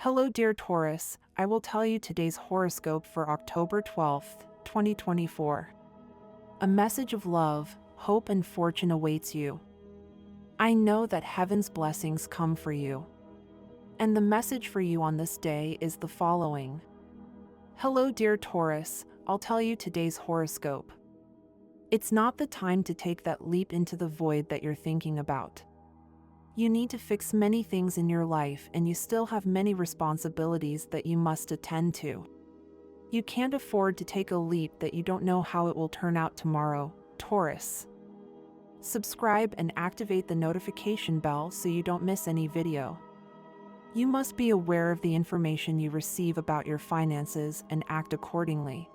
Hello, dear Taurus. I will tell you today's horoscope for October 12th, 2024. A message of love, hope, and fortune awaits you. I know that heaven's blessings come for you. And the message for you on this day is the following. Hello, dear Taurus. I'll tell you today's horoscope. It's not the time to take that leap into the void that you're thinking about. You need to fix many things in your life, and you still have many responsibilities that you must attend to. You can't afford to take a leap that you don't know how it will turn out tomorrow, Taurus. Subscribe and activate the notification bell so you don't miss any video. You must be aware of the information you receive about your finances and act accordingly.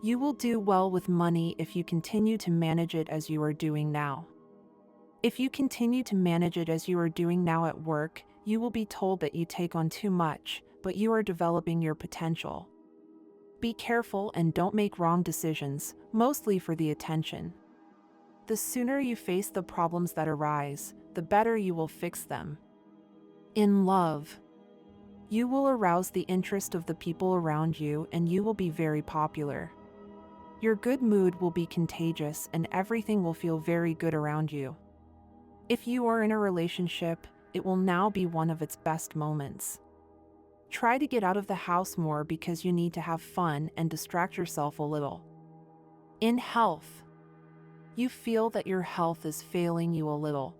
You will do well with money if you continue to manage it as you are doing now. If you continue to manage it as you are doing now at work, you will be told that you take on too much, but you are developing your potential. Be careful and don't make wrong decisions, mostly for the attention. The sooner you face the problems that arise, the better you will fix them. In love, you will arouse the interest of the people around you and you will be very popular. Your good mood will be contagious and everything will feel very good around you. If you are in a relationship, it will now be one of its best moments. Try to get out of the house more because you need to have fun and distract yourself a little. In health, you feel that your health is failing you a little.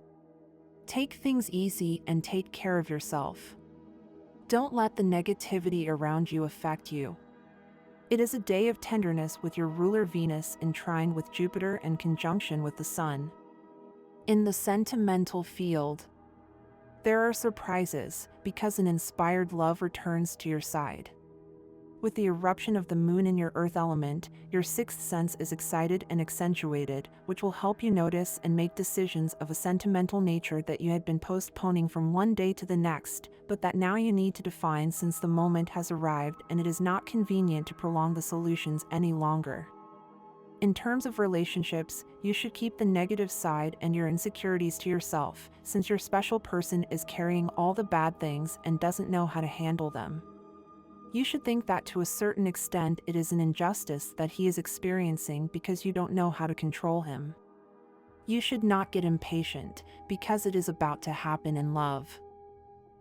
Take things easy and take care of yourself. Don't let the negativity around you affect you. It is a day of tenderness with your ruler Venus in trine with Jupiter and conjunction with the Sun. In the sentimental field, there are surprises because an inspired love returns to your side. With the eruption of the moon in your earth element, your sixth sense is excited and accentuated, which will help you notice and make decisions of a sentimental nature that you had been postponing from one day to the next, but that now you need to define since the moment has arrived and it is not convenient to prolong the solutions any longer. In terms of relationships, you should keep the negative side and your insecurities to yourself, since your special person is carrying all the bad things and doesn't know how to handle them. You should think that to a certain extent it is an injustice that he is experiencing because you don't know how to control him. You should not get impatient, because it is about to happen in love.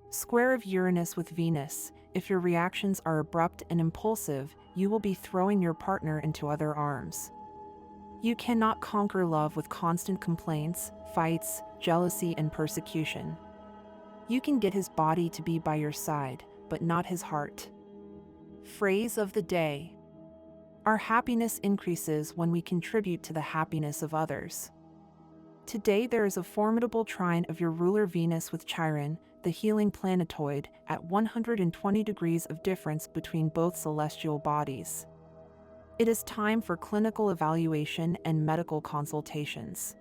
Square of Uranus with Venus, if your reactions are abrupt and impulsive, you will be throwing your partner into other arms. You cannot conquer love with constant complaints, fights, jealousy, and persecution. You can get his body to be by your side, but not his heart. Phrase of the day. Our happiness increases when we contribute to the happiness of others. Today there is a formidable trine of your ruler Venus with Chiron, the healing planetoid, at 120 degrees of difference between both celestial bodies. It is time for clinical evaluation and medical consultations.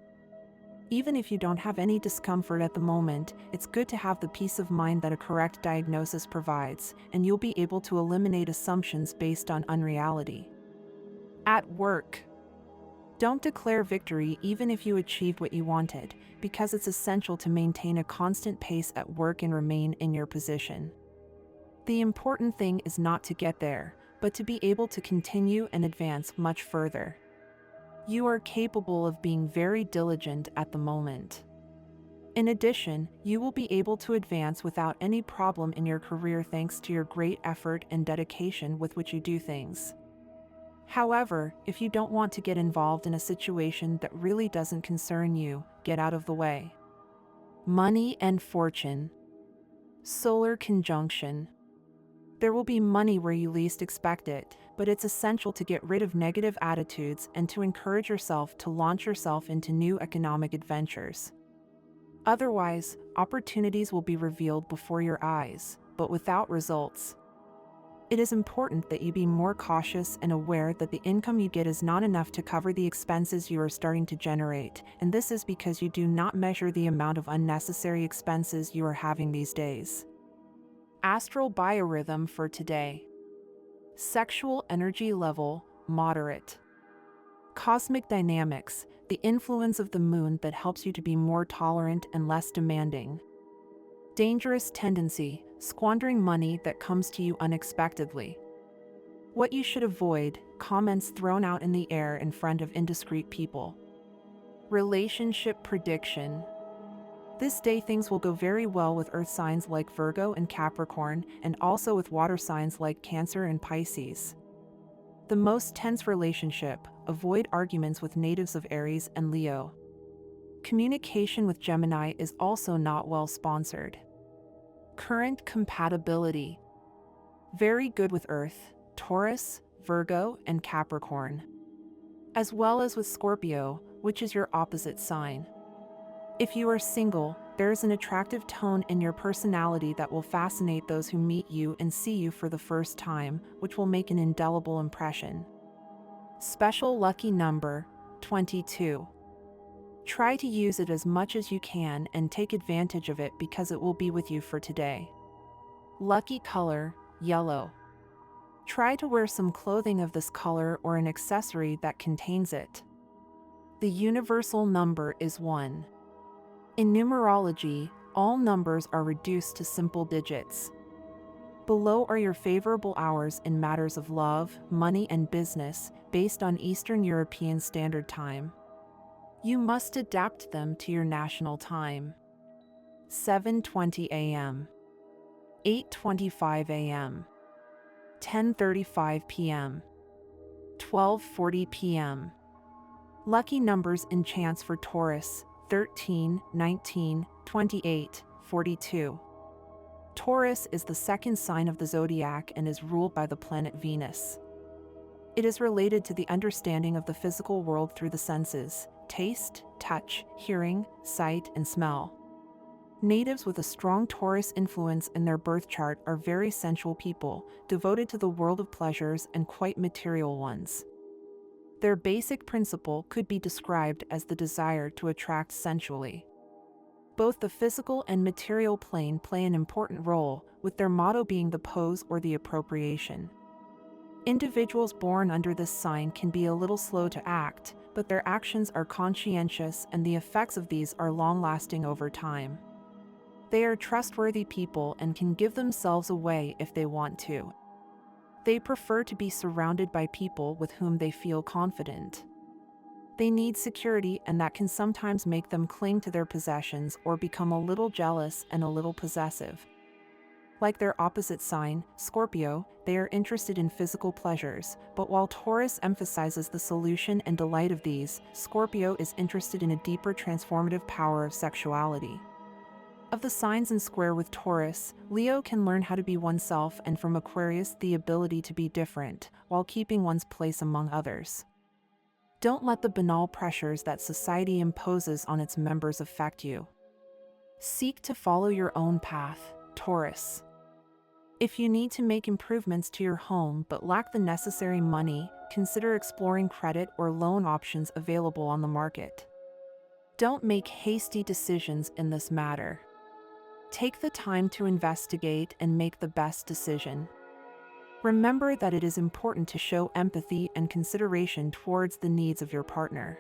Even if you don't have any discomfort at the moment, it's good to have the peace of mind that a correct diagnosis provides, and you'll be able to eliminate assumptions based on unreality. At work, don't declare victory even if you achieved what you wanted, because it's essential to maintain a constant pace at work and remain in your position. The important thing is not to get there, but to be able to continue and advance much further. You are capable of being very diligent at the moment. In addition, you will be able to advance without any problem in your career thanks to your great effort and dedication with which you do things. However, if you don't want to get involved in a situation that really doesn't concern you, get out of the way. Money and fortune. Solar conjunction. There will be money where you least expect it, but it's essential to get rid of negative attitudes and to encourage yourself to launch yourself into new economic adventures. Otherwise, opportunities will be revealed before your eyes, but without results. It is important that you be more cautious and aware that the income you get is not enough to cover the expenses you are starting to generate, and this is because you do not measure the amount of unnecessary expenses you are having these days. Astral biorhythm for today. Sexual energy level, moderate. Cosmic dynamics, the influence of the moon that helps you to be more tolerant and less demanding. Dangerous tendency, squandering money that comes to you unexpectedly. What you should avoid, comments thrown out in the air in front of indiscreet people. Relationship prediction. This day things will go very well with earth signs like Virgo and Capricorn, and also with water signs like Cancer and Pisces. The most tense relationship, avoid arguments with natives of Aries and Leo. Communication with Gemini is also not well sponsored. Current compatibility. Very good with Earth, Taurus, Virgo, and Capricorn. As well as with Scorpio, which is your opposite sign. If you are single, there is an attractive tone in your personality that will fascinate those who meet you and see you for the first time, which will make an indelible impression. Special lucky number, 22. Try to use it as much as you can and take advantage of it because it will be with you for today. Lucky color, yellow. Try to wear some clothing of this color or an accessory that contains it. The universal number is 1. In numerology, all numbers are reduced to simple digits. Below are your favorable hours in matters of love, money, and business, based on Eastern European Standard Time. You must adapt them to your national time. 7:20 a.m. 8:25 a.m. 10:35 p.m. 12:40 p.m. Lucky numbers and chance for Taurus, 13, 19, 28, 42. Taurus is the second sign of the zodiac and is ruled by the planet Venus. It is related to the understanding of the physical world through the senses: taste, touch, hearing, sight, and smell. Natives with a strong Taurus influence in their birth chart are very sensual people, devoted to the world of pleasures and quite material ones. Their basic principle could be described as the desire to attract sensually. Both the physical and material plane play an important role, with their motto being the pose or the appropriation. Individuals born under this sign can be a little slow to act, but their actions are conscientious and the effects of these are long-lasting over time. They are trustworthy people and can give themselves away if they want to. They prefer to be surrounded by people with whom they feel confident. They need security, and that can sometimes make them cling to their possessions or become a little jealous and a little possessive. Like their opposite sign, Scorpio, they are interested in physical pleasures, but while Taurus emphasizes the solution and delight of these, Scorpio is interested in a deeper transformative power of sexuality. Of the signs in square with Taurus, Leo can learn how to be oneself, and from Aquarius the ability to be different, while keeping one's place among others. Don't let the banal pressures that society imposes on its members affect you. Seek to follow your own path, Taurus. If you need to make improvements to your home but lack the necessary money, consider exploring credit or loan options available on the market. Don't make hasty decisions in this matter. Take the time to investigate and make the best decision. Remember that it is important to show empathy and consideration towards the needs of your partner.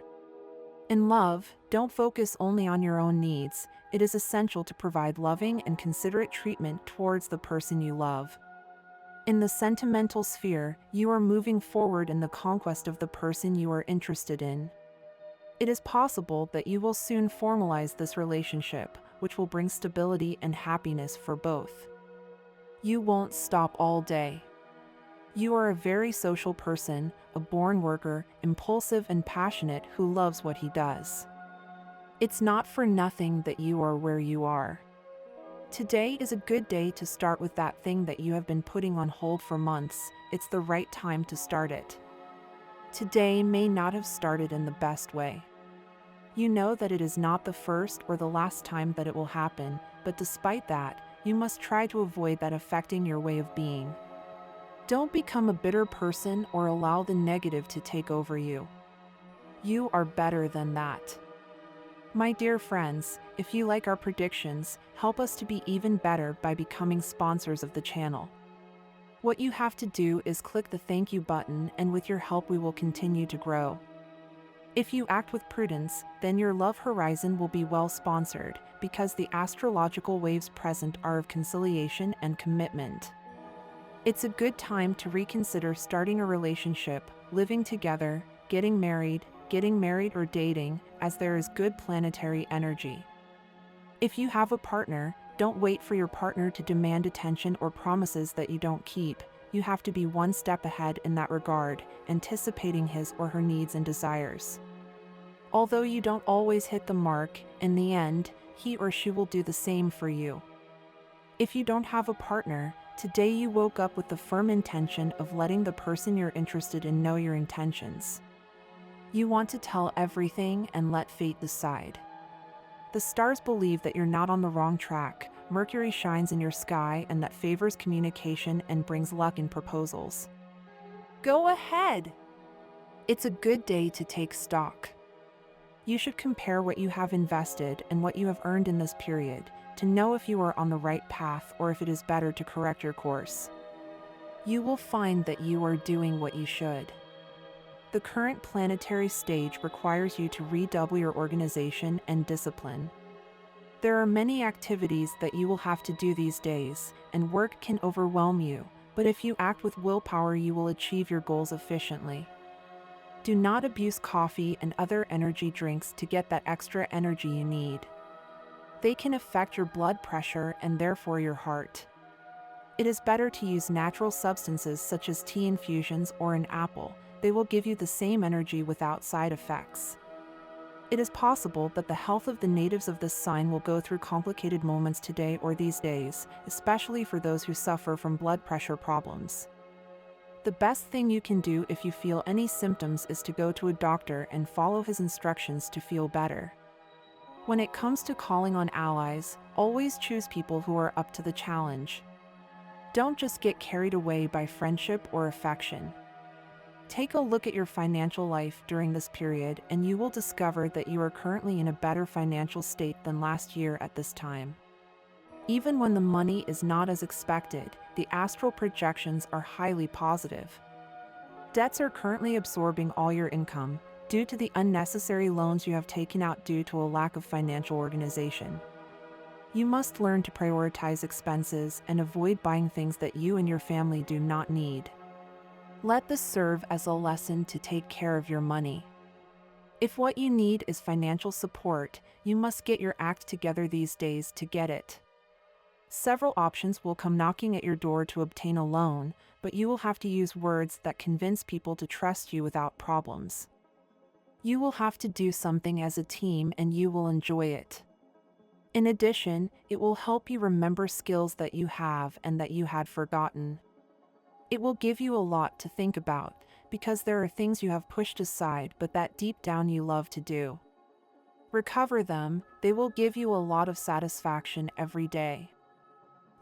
In love, don't focus only on your own needs. It is essential to provide loving and considerate treatment towards the person you love. In the sentimental sphere, you are moving forward in the conquest of the person you are interested in. It is possible that you will soon formalize this relationship, which will bring stability and happiness for both. You won't stop all day. You are a very social person, a born worker, impulsive and passionate who loves what he does. It's not for nothing that you are where you are. Today is a good day to start with that thing that you have been putting on hold for months. It's the right time to start it. Today may not have started in the best way. You know that it is not the first or the last time that it will happen, but despite that, you must try to avoid that affecting your way of being. Don't become a bitter person or allow the negative to take over you. You are better than that. My dear friends, if you like our predictions, help us to be even better by becoming sponsors of the channel. What you have to do is click the thank you button, and with your help we will continue to grow. If you act with prudence, then your love horizon will be well sponsored, because the astrological waves present are of conciliation and commitment. It's a good time to reconsider starting a relationship, living together, getting married or dating, as there is good planetary energy. If you have a partner, don't wait for your partner to demand attention or promises that you don't keep. You have to be one step ahead in that regard, anticipating his or her needs and desires. Although you don't always hit the mark, in the end, he or she will do the same for you. If you don't have a partner, today you woke up with the firm intention of letting the person you're interested in know your intentions. You want to tell everything and let fate decide. The stars believe that you're not on the wrong track. Mercury shines in your sky, and that favors communication and brings luck in proposals. Go ahead! It's a good day to take stock. You should compare what you have invested and what you have earned in this period to know if you are on the right path or if it is better to correct your course. You will find that you are doing what you should. The current planetary stage requires you to redouble your organization and discipline. There are many activities that you will have to do these days, and work can overwhelm you, but if you act with willpower, you will achieve your goals efficiently. Do not abuse coffee and other energy drinks to get that extra energy you need. They can affect your blood pressure and therefore your heart. It is better to use natural substances such as tea infusions or an apple. They will give you the same energy without side effects. It is possible that the health of the natives of this sign will go through complicated moments today or these days, especially for those who suffer from blood pressure problems. The best thing you can do if you feel any symptoms is to go to a doctor and follow his instructions to feel better. When it comes to calling on allies, always choose people who are up to the challenge. Don't just get carried away by friendship or affection. Take a look at your financial life during this period and you will discover that you are currently in a better financial state than last year at this time. Even when the money is not as expected, the astral projections are highly positive. Debts are currently absorbing all your income due to the unnecessary loans you have taken out due to a lack of financial organization. You must learn to prioritize expenses and avoid buying things that you and your family do not need. Let this serve as a lesson to take care of your money. If what you need is financial support, you must get your act together these days to get it. Several options will come knocking at your door to obtain a loan, but you will have to use words that convince people to trust you without problems. You will have to do something as a team and you will enjoy it. In addition, it will help you remember skills that you have and that you had forgotten. It will give you a lot to think about, because there are things you have pushed aside but that deep down you love to do. Recover them, they will give you a lot of satisfaction every day.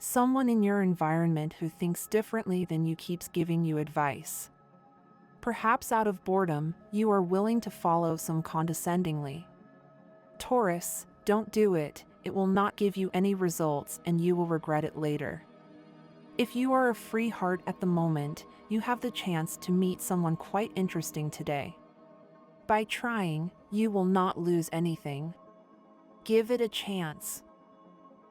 Someone in your environment who thinks differently than you keeps giving you advice. Perhaps out of boredom, you are willing to follow some condescendingly. Taurus, don't do it, it will not give you any results and you will regret it later. If you are a free heart at the moment, you have the chance to meet someone quite interesting today. By trying, you will not lose anything. Give it a chance.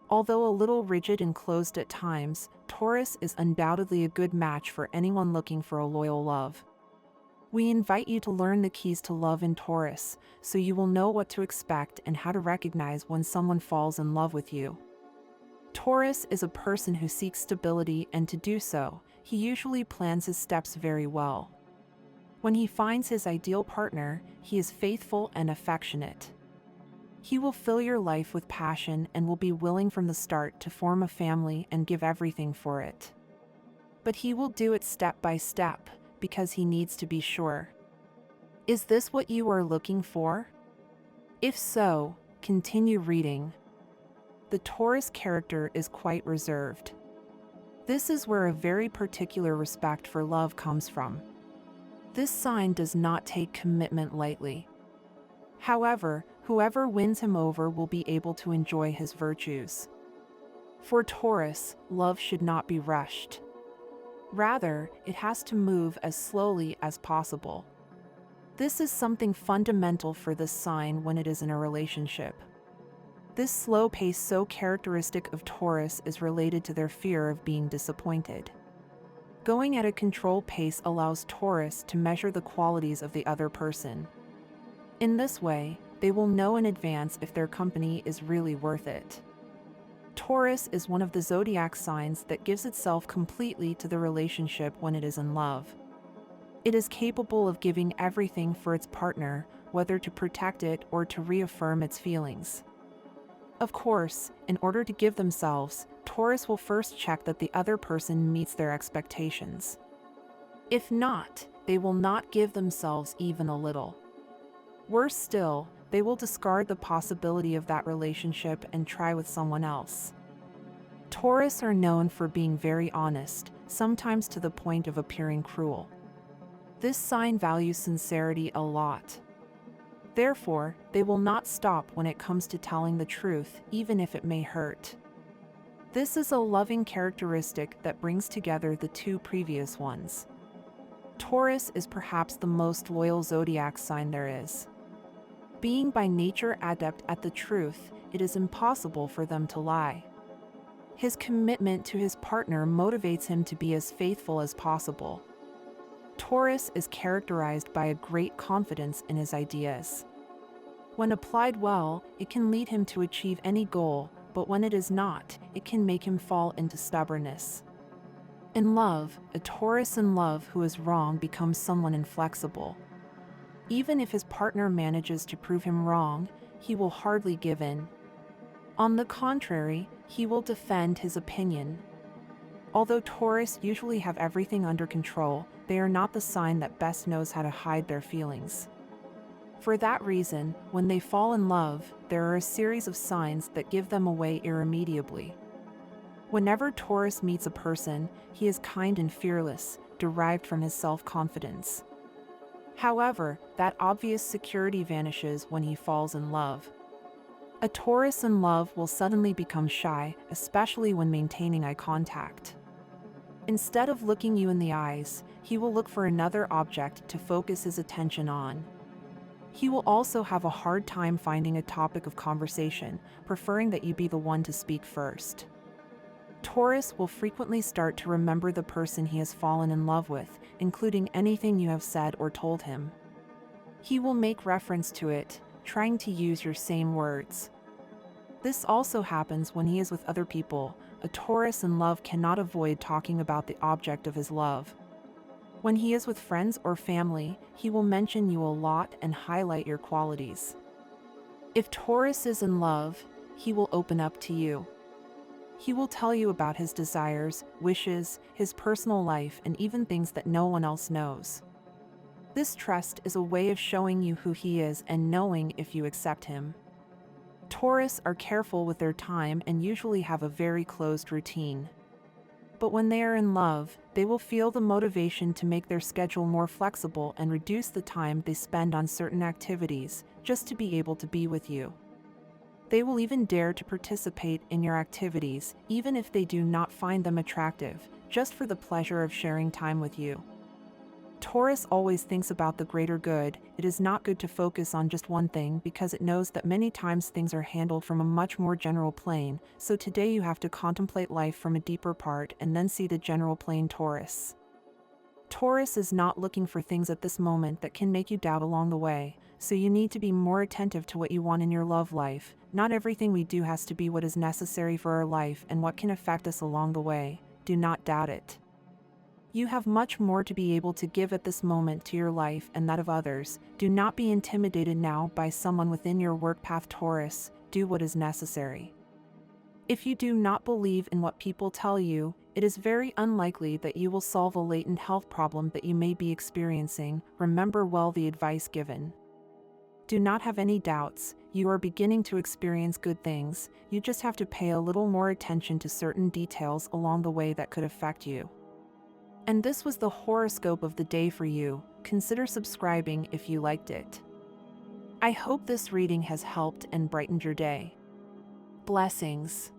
Although a little rigid and closed at times, Taurus is undoubtedly a good match for anyone looking for a loyal love. We invite you to learn the keys to love in Taurus, so you will know what to expect and how to recognize when someone falls in love with you. Taurus is a person who seeks stability, and to do so, he usually plans his steps very well. When he finds his ideal partner, he is faithful and affectionate. He will fill your life with passion and will be willing from the start to form a family and give everything for it. But he will do it step by step, because he needs to be sure. Is this what you are looking for? If so, continue reading. The Taurus character is quite reserved. This is where a very particular respect for love comes from. This sign does not take commitment lightly. However, whoever wins him over will be able to enjoy his virtues. For Taurus, love should not be rushed. Rather, it has to move as slowly as possible. This is something fundamental for this sign when it is in a relationship. This slow pace so characteristic of Taurus is related to their fear of being disappointed. Going at a controlled pace allows Taurus to measure the qualities of the other person. In this way, they will know in advance if their company is really worth it. Taurus is one of the zodiac signs that gives itself completely to the relationship when it is in love. It is capable of giving everything for its partner, whether to protect it or to reaffirm its feelings. Of course, in order to give themselves, Taurus will first check that the other person meets their expectations. If not, they will not give themselves even a little. Worse still, they will discard the possibility of that relationship and try with someone else. Taurus are known for being very honest, sometimes to the point of appearing cruel. This sign values sincerity a lot. Therefore, they will not stop when it comes to telling the truth, even if it may hurt. This is a loving characteristic that brings together the two previous ones. Taurus is perhaps the most loyal zodiac sign there is. Being by nature adept at the truth, it is impossible for them to lie. His commitment to his partner motivates him to be as faithful as possible. Taurus is characterized by a great confidence in his ideas. When applied well, it can lead him to achieve any goal, but when it is not, it can make him fall into stubbornness. In love, a Taurus in love who is wrong becomes someone inflexible. Even if his partner manages to prove him wrong, he will hardly give in. On the contrary, he will defend his opinion. Although Taurus usually have everything under control, they are not the sign that best knows how to hide their feelings. For that reason, when they fall in love, there are a series of signs that give them away irremediably. Whenever Taurus meets a person, he is kind and fearless, derived from his self-confidence. However, that obvious security vanishes when he falls in love. A Taurus in love will suddenly become shy, especially when maintaining eye contact. Instead of looking you in the eyes, he will look for another object to focus his attention on. He will also have a hard time finding a topic of conversation, preferring that you be the one to speak first. Taurus will frequently start to remember the person he has fallen in love with, including anything you have said or told him. He will make reference to it, trying to use your same words. This also happens when he is with other people. A Taurus in love cannot avoid talking about the object of his love. When he is with friends or family, he will mention you a lot and highlight your qualities. If Taurus is in love, he will open up to you. He will tell you about his desires, wishes, his personal life, and even things that no one else knows. This trust is a way of showing you who he is and knowing if you accept him. Taurus are careful with their time and usually have a very closed routine. But when they are in love, they will feel the motivation to make their schedule more flexible and reduce the time they spend on certain activities, just to be able to be with you. They will even dare to participate in your activities, even if they do not find them attractive, just for the pleasure of sharing time with you. Taurus always thinks about the greater good. It is not good to focus on just one thing because it knows that many times things are handled from a much more general plane, so today you have to contemplate life from a deeper part and then see the general plane. Taurus. Taurus is not looking for things at this moment that can make you doubt along the way, so you need to be more attentive to what you want in your love life. Not everything we do has to be what is necessary for our life and what can affect us along the way. Do not doubt it. You have much more to be able to give at this moment to your life and that of others. Do not be intimidated now by someone within your work path. Taurus, do what is necessary. If you do not believe in what people tell you, it is very unlikely that you will solve a latent health problem that you may be experiencing. Remember well the advice given. Do not have any doubts. You are beginning to experience good things. You just have to pay a little more attention to certain details along the way that could affect you. And this was the horoscope of the day for you. Consider subscribing if you liked it. I hope this reading has helped and brightened your day. Blessings.